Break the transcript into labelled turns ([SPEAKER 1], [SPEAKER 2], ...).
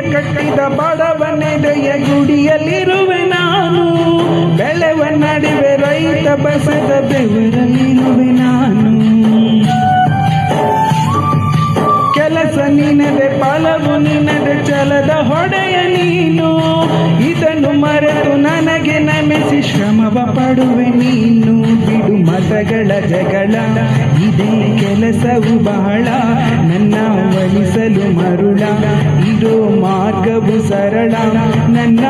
[SPEAKER 1] ಕಟ್ಟಿದ ಬಡವನೆದೆಯ ಗುಡಿಯಲ್ಲಿರುವೆ ನಾನು. ಬೆಳೆವ ನಡುವೆ ರೈತ ಬಸದ ಬೆವರಲ್ಲಿರುವೆ ನಾನು. ಕೆಲಸ ನಿನದೆ ಫಲವು ನಿನದೆ ಛಲದ ಹೊಡೆಯ ನೀನು. ಇದನ್ನು ಮರೆತು ನನಗೆ ನಮಿಸಿ ಶ್ರಮವ ಪಡುವೆ ನೀನು. ಬಿಡು ಮತಗಳ ಜಗಳ ಇದೇ ಕೆಲಸವು ಬಹಳ. ನನ್ನ ಒಲಿಸಲು ಮರುಳ ಇರೋ ಮಾರ್ಗವು ಸರಳ. ನನ್ನ